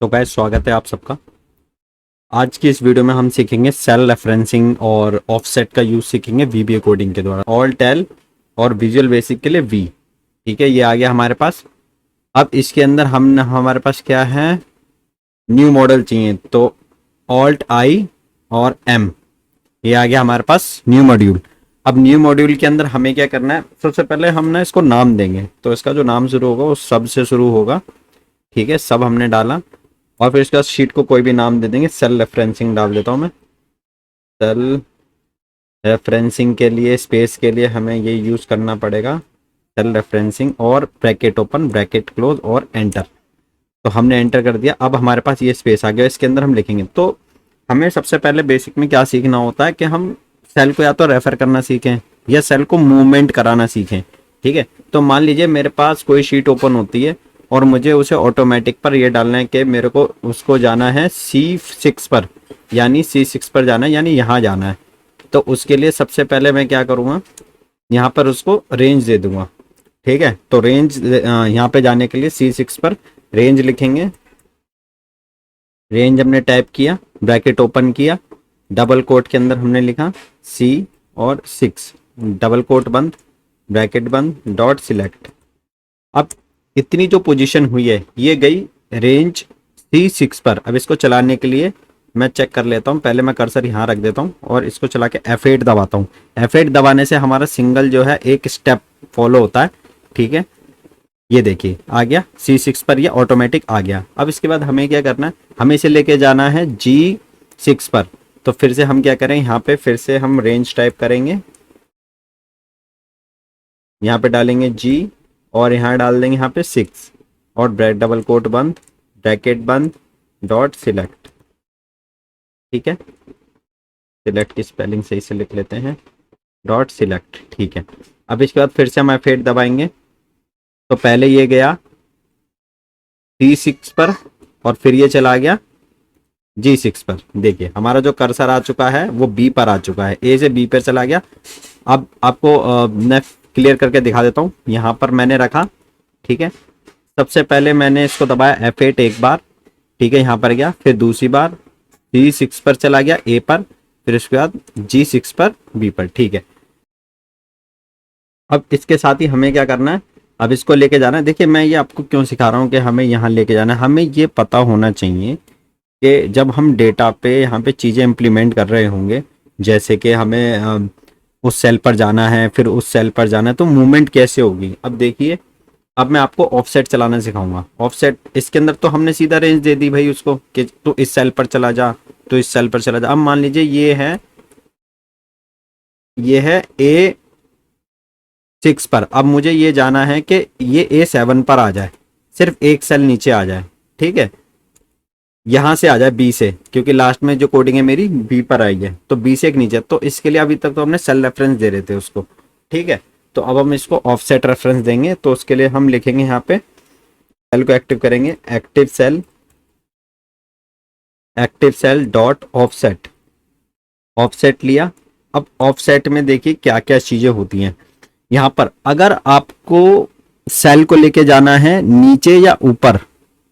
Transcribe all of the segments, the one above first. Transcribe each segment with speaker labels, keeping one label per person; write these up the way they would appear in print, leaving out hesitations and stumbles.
Speaker 1: तो गाइस स्वागत है आप सबका। आज की इस वीडियो में हम सीखेंगे सेल रेफरेंसिंग और ऑफसेट का यूज सीखेंगे वीबीए कोडिंग के द्वारा। ऑल्ट एल और विजुअल बेसिक के लिए वी। ठीक है, ये आ गया हमारे पास। अब इसके अंदर हम हमारे पास क्या है, न्यू मॉडल चाहिए तो ऑल्ट आई और एम, ये आ गया हमारे पास न्यू मॉड्यूल। अब न्यू मॉड्यूल के अंदर हमें क्या करना है, सबसे पहले हम ना इसको नाम देंगे। तो इसका जो नाम शुरू होगा वो सब से शुरू होगा। ठीक है, सब हमने डाला और फिर इसके बाद शीट को कोई भी नाम दे देंगे। सेल रेफरेंसिंग डाल देता हूँ मैं। सेल रेफरेंसिंग के लिए स्पेस के लिए हमें ये यूज़ करना पड़ेगा, सेल रेफरेंसिंग और ब्रैकेट ओपन ब्रैकेट क्लोज और एंटर। तो हमने एंटर कर दिया। अब हमारे पास ये स्पेस आ गया, इसके अंदर हम लिखेंगे। तो हमें सबसे पहले बेसिक में क्या सीखना होता है कि हम सेल को या तो रेफर करना सीखें या सेल को मूवमेंट कराना सीखें। ठीक है, तो मान लीजिए मेरे पास कोई शीट ओपन होती है और मुझे उसे ऑटोमेटिक पर ये डालना है कि मेरे को उसको जाना है C6 पर, यानी C6 पर जाना है, यानी यहाँ जाना है। तो उसके लिए सबसे पहले मैं क्या करूँगा, यहाँ पर उसको रेंज दे दूंगा। ठीक है, तो रेंज यहाँ पे जाने के लिए C6 पर रेंज लिखेंगे। रेंज हमने टाइप किया, ब्रैकेट ओपन किया, डबल कोट के अंदर हमने लिखा C और 6, डबल कोट बंद, ब्रैकेट बंद, डॉट सिलेक्ट। अब इतनी जो पोजीशन हुई है ये गई रेंज C6 पर। अब इसको चलाने के लिए मैं चेक कर लेता हूँ। पहले मैं कर्सर यहाँ रख देता हूँ और इसको चला के F8 दबाता हूँ। F8 दबाने से हमारा सिंगल जो है एक स्टेप फॉलो होता है। ठीक है, ये देखिए आ गया C6 पर, ये ऑटोमेटिक आ गया। अब इसके बाद हमें क्या करना है, हमें इसे लेके जाना है G6 पर। तो फिर से हम क्या करें, यहाँ पे फिर से हम रेंज टाइप करेंगे, यहाँ पे डालेंगे G और यहाँ डाल देंगे यहाँ पे 6 और डबल कोट बंद, ब्रैकेट बंद, डॉट सिलेक्ट। ठीक है, सिलेक्ट की स्पेलिंग सही से लिख लेते हैं, डॉट सिलेक्ट। ठीक है, अब इसके बाद फिर से हम F8 दबाएंगे। तो पहले ये गया C6 पर और फिर ये चला गया G6 पर। देखिए हमारा जो कर्सर आ चुका है वो B पर आ चुका है, A से B पर चला गया। अब आपको मैं क्लियर करके दिखा देता हूँ। यहाँ पर मैंने रखा, ठीक है, सबसे पहले मैंने इसको दबाया F8 एक बार। ठीक है, यहाँ पर गया, फिर दूसरी बार C6 पर चला गया A पर, फिर उसके बाद G6 पर B पर। ठीक है, अब इसके साथ ही हमें क्या करना है, अब इसको लेके जाना है। देखिए मैं ये आपको क्यों सिखा रहा हूँ कि हमें यहाँ लेके जाना है। हमें ये पता होना चाहिए कि जब हम डेटा पे यहाँ पे चीज़ें इम्प्लीमेंट कर रहे होंगे, जैसे कि हमें उस सेल पर जाना है फिर उस सेल पर जाना है, तो मूवमेंट कैसे होगी। अब देखिए, अब मैं आपको ऑफसेट चलाना सिखाऊंगा। ऑफसेट इसके अंदर तो हमने सीधा रेंज दे दी भाई उसको कि तू इस सेल पर चला जा, तो इस सेल पर चला जा। अब मान लीजिए ये है A6 पर। अब मुझे ये जाना है कि ये A7 पर आ जाए, सिर्फ एक सेल नीचे आ जाए। ठीक है, यहां से आ जाए B से, क्योंकि लास्ट में जो कोडिंग है मेरी B पर आई है, तो B से एक नीचे। तो इसके लिए अभी तक तो हमने सेल रेफरेंस दे रहे थे उसको। ठीक है, तो अब हम इसको ऑफसेट रेफरेंस देंगे। तो उसके लिए हम लिखेंगे यहाँ पे, सेल को एक्टिव करेंगे, active cell dot offset. Offset लिया। अब ऑफसेट में देखिए क्या क्या चीजें होती हैं। यहाँ पर अगर आपको सेल को लेके जाना है नीचे या ऊपर,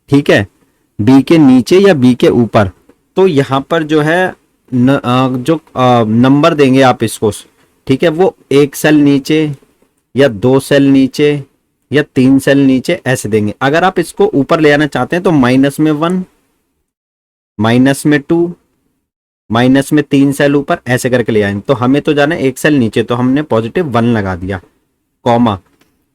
Speaker 1: ठीक है, बी के नीचे या बी के ऊपर, तो यहाँ पर जो है जो नंबर देंगे आप इसको, ठीक है, वो एक सेल नीचे या दो सेल नीचे या तीन सेल नीचे ऐसे देंगे। अगर आप इसको ऊपर ले आना चाहते हैं तो -1, -2, माइनस में तीन सेल ऊपर ऐसे करके ले आए। तो हमें तो जाना है एक सेल नीचे, तो हमने +1 लगा दिया, कॉमा।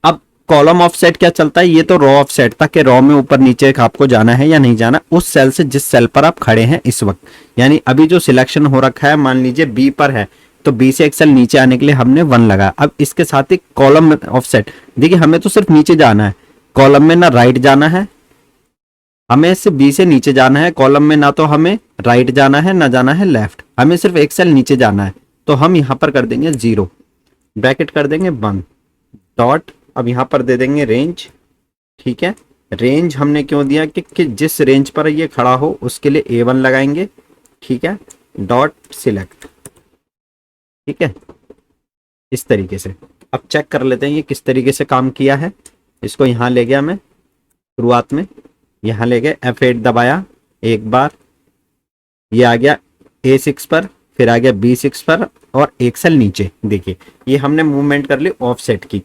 Speaker 1: अब कॉलम ऑफसेट क्या चलता है, ये तो रॉ ऑफसेट था कि रॉ में ऊपर नीचे आपको जाना है या नहीं जाना उस सेल से जिस सेल पर आप खड़े हैं इस वक्त। यानी अभी जो सिलेक्शन हो रखा है, मान लीजिए बी पर है, तो बी से एक सेल नीचे आने के लिए हमने 1 लगाया। अब इसके साथ ही कॉलम ऑफसेट, देखिए हमें तो सिर्फ नीचे जाना है, कॉलम में ना राइट जाना है, हमें सिर्फ बी से नीचे जाना है। कॉलम में ना तो हमें राइट जाना है ना जाना है लेफ्ट, हमें सिर्फ एक सेल नीचे जाना है। तो हम यहाँ पर कर देंगे 0, ब्रैकेट कर देंगे बंद, डॉट। अब यहाँ पर दे देंगे रेंज। ठीक है, रेंज हमने क्यों दिया कि जिस रेंज पर ये खड़ा हो उसके लिए A1 लगाएंगे। ठीक है, डॉट सिलेक्ट। ठीक है, इस तरीके से। अब चेक कर लेते हैं ये किस तरीके से काम किया है। इसको यहाँ ले गया मैं शुरुआत में, यहाँ ले गए, F8 दबाया एक बार, ये आ गया A6 पर, फिर आ गया B6 पर और एक सेल नीचे। देखिए ये हमने मूवमेंट कर ली ऑफसेट की।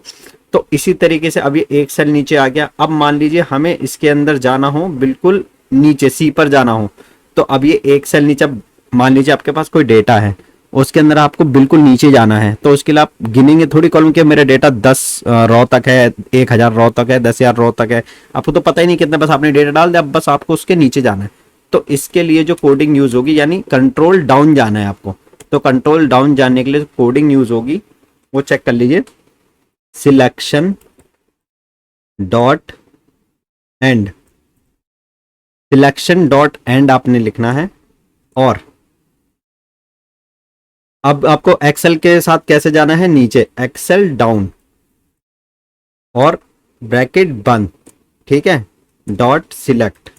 Speaker 1: तो इसी तरीके से अब ये एक सेल नीचे आ गया। अब मान लीजिए हमें इसके अंदर जाना हो, बिल्कुल नीचे C पर जाना हो, तो अब ये एक सेल नीचे, मान लीजिए आपके पास कोई डेटा है, उसके अंदर आपको बिल्कुल नीचे जाना है, तो उसके लिए आप गिनेंगे थोड़ी कॉलम के मेरा डेटा 10 रो तक है, 1000 रो तक है, 10,000 रो तक है, आपको तो पता ही नहीं कितना, बस आपने डेटा डाल दिया, अब बस आपको उसके नीचे जाना है। तो इसके लिए जो कोडिंग यूज होगी, यानी कंट्रोल डाउन जाना है आपको, तो कंट्रोल डाउन जाने के लिए कोडिंग यूज होगी वो चेक कर लीजिए, selection dot and, selection dot and आपने लिखना है। और अब आपको एक्सेल के साथ कैसे जाना है, नीचे एक्सेल डाउन और ब्रैकेट बंद, ठीक है, डॉट सिलेक्ट,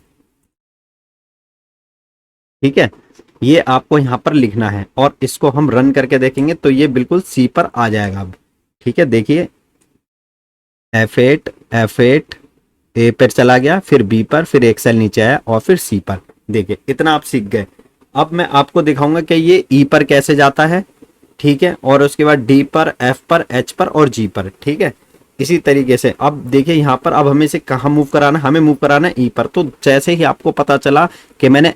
Speaker 1: ठीक है, ये आपको यहां पर लिखना है और इसको हम रन करके देखेंगे तो ये बिल्कुल सी पर आ जाएगा अब। ठीक है, देखिए F8 ए पर चला गया, फिर बी पर, फिर एक सेल नीचे आया और फिर सी पर। देखिए इतना आप सीख गए। अब मैं आपको दिखाऊंगा कि ये ई पर कैसे जाता है, ठीक है, और उसके बाद डी पर, एफ पर, एच पर और जी पर। ठीक है, इसी तरीके से अब देखिए यहाँ पर अब हमें इसे कहाँ मूव कराना है, हमें मूव कराना है ई पर। तो जैसे ही आपको पता चला कि मैंने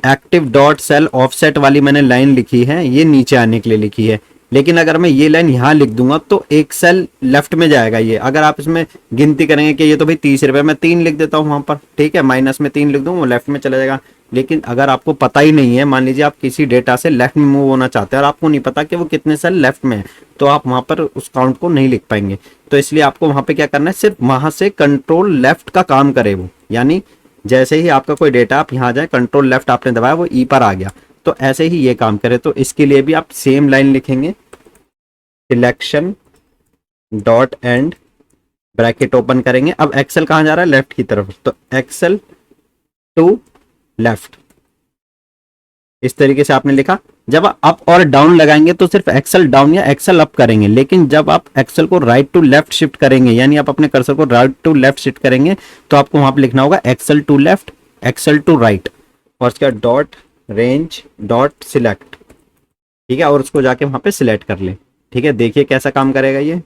Speaker 1: एक्टिव डॉट सेल ऑफसेट वाली मैंने लाइन लिखी है, ये नीचे आने के लिए लिखी है, लेकिन अगर मैं ये लाइन यहाँ लिख दूंगा तो एक सेल लेफ्ट में जाएगा ये। अगर आप इसमें गिनती करेंगे कि ये तो भाई 30 रुपए, मैं 3 लिख देता हूँ वहां पर, ठीक है, माइनस में 3 लिख दूँ, वो लेफ्ट में चला जाएगा। लेकिन अगर आपको पता ही नहीं है, मान लीजिए आप किसी डेटा से लेफ्ट में मूव होना चाहते हैं और आपको नहीं पता कि वो कितने सेल लेफ्ट में है, तो आप वहां पर उस काउंट को नहीं लिख पाएंगे। तो इसलिए आपको वहां पे क्या करना है, सिर्फ वहां से कंट्रोल लेफ्ट का काम करे वो, यानी जैसे ही आपका कोई डेटा आप यहाँ जाए, कंट्रोल लेफ्ट आपने दबाया, वो ई पर आ गया, तो ऐसे ही ये काम करे। तो इसके लिए भी आप सेम लाइन लिखेंगे, selection dot and bracket open करेंगे। अब एक्सेल कहां जा रहा है, लेफ्ट की तरफ, तो एक्सेल टू लेफ्ट, इस तरीके से आपने लिखा। जब अप और डाउन लगाएंगे तो सिर्फ एक्सेल डाउन या एक्सेल अप करेंगे, लेकिन जब आप एक्सेल को राइट टू लेफ्ट शिफ्ट करेंगे, यानी आप अपने कर्सर को राइट टू लेफ्ट शिफ्ट करेंगे, तो आपको वहां पे लिखना होगा excel to left, excel to right, और उसका डॉट रेंज डॉट सिलेक्ट, ठीक है, और उसको जाके वहां पे सिलेक्ट कर ले। ठीक है, देखिए कैसा काम करेगा ये।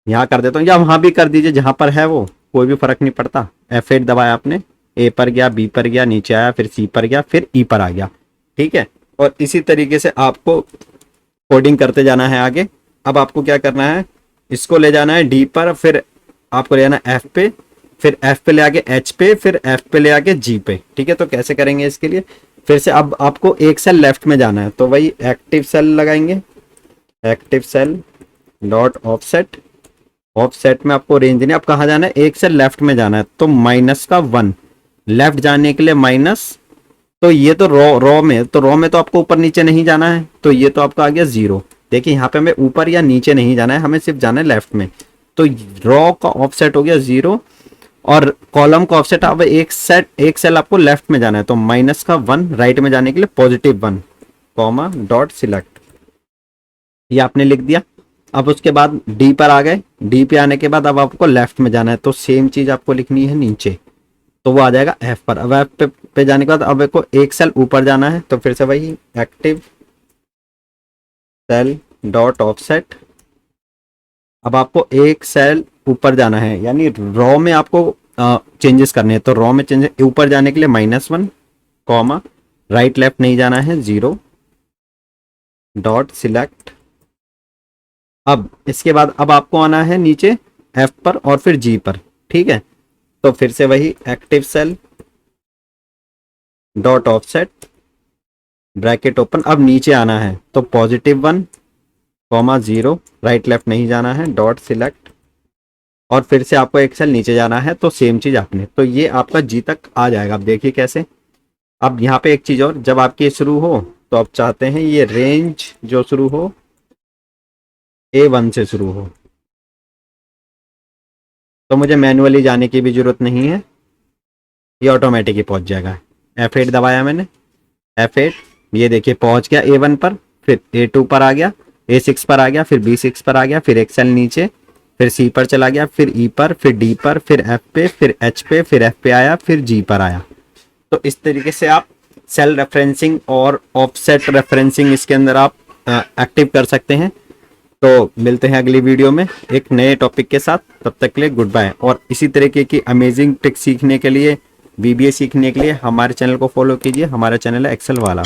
Speaker 1: यहाँ कर देता हूँ या वहां भी कर दीजिए, जहां पर है वो कोई भी फर्क नहीं पड़ता। F8 दबाया आपने, ए पर गया, बी पर गया, नीचे आया, फिर सी पर गया, फिर ई पर आ गया। ठीक है, और इसी तरीके से आपको कोडिंग करते जाना है आगे। अब आपको क्या करना है, इसको ले जाना है डी पर, फिर आपको ले जाना है एफ पे, फिर एफ पे ले आके एच पे, फिर एफ पे ले आके जी पे। ठीक है, तो कैसे करेंगे इसके लिए, फिर से अब आपको एक सेल लेफ्ट में जाना है, तो वही एक्टिव सेल लगाएंगे, active cell dot offset, offset में आपको रेंज नहीं, अब कहाँ जाना है, एक सेल लेफ्ट में जाना है, तो -1 लेफ्ट जाने के लिए माइनस, तो ये तो रो में, तो रो में तो आपको ऊपर नीचे नहीं जाना है, तो ये तो आपका आ गया 0। देखिए यहाँ पे हमें ऊपर या नीचे नहीं जाना है, हमें सिर्फ जाना है लेफ्ट में, तो रो का ऑफसेट हो गया 0 और कॉलम का ऑफसेट, अब एक सेल आपको लेफ्ट में जाना है, तो -1 राइट में जाने के लिए +1 कॉमा डॉट सिलेक्ट, ये आपने लिख दिया। अब उसके बाद डी पर आ गए, डी पे आने के बाद अब आपको लेफ्ट में जाना है, तो सेम चीज आपको लिखनी है नीचे, तो वो आ जाएगा एफ पर। अब एफ पे जाने के बाद अब को एक सेल ऊपर जाना है, तो फिर से वही एक्टिव सेल डॉट ऑफसेट, अब आपको एक सेल ऊपर जाना है, यानी रॉ में आपको चेंजेस करने हैं, तो रॉ में चेंजेस ऊपर जाने के लिए -1 कॉमा राइट लेफ्ट नहीं जाना है 0 डॉट सिलेक्ट। अब इसके बाद अब आपको आना है नीचे एफ पर और फिर जी पर। ठीक है, तो फिर से वही active cell dot offset bracket open, अब नीचे आना है, तो +1 कॉमा 0 राइट लेफ्ट नहीं जाना है डॉट सिलेक्ट, और फिर से आपको एक सेल नीचे जाना है, तो सेम चीज आपने, तो ये आपका जी तक आ जाएगा। अब देखिए कैसे। अब यहाँ पे एक चीज और, जब आपकी शुरू हो तो आप चाहते हैं ये रेंज जो शुरू हो A1 से शुरू हो, तो मुझे मैन्युअली जाने की भी जरूरत नहीं है, ये ऑटोमेटिक ही पहुंच जाएगा। F8 दबाया मैंने, F8, ये देखिए पहुंच गया A1 पर, फिर A2 पर आ गया, A6 पर आ गया, फिर B6 पर आ गया, फिर एक सेल नीचे, फिर सी पर चला गया, फिर ई पर, फिर डी पर, फिर एफ पे, फिर एच पे, फिर एफ पे आया, फिर जी पर आया। तो इस तरीके से आप सेल रेफरेंसिंग और ऑफसेट रेफरेंसिंग इसके अंदर आप एक्टिव कर सकते हैं। तो मिलते हैं अगली वीडियो में एक नए टॉपिक के साथ, तब तक के लिए गुड बाय। और इसी तरीके की अमेजिंग ट्रिक सीखने के लिए, वीबीए सीखने के लिए हमारे चैनल को फॉलो कीजिए। हमारा चैनल है एक्सेल वाला।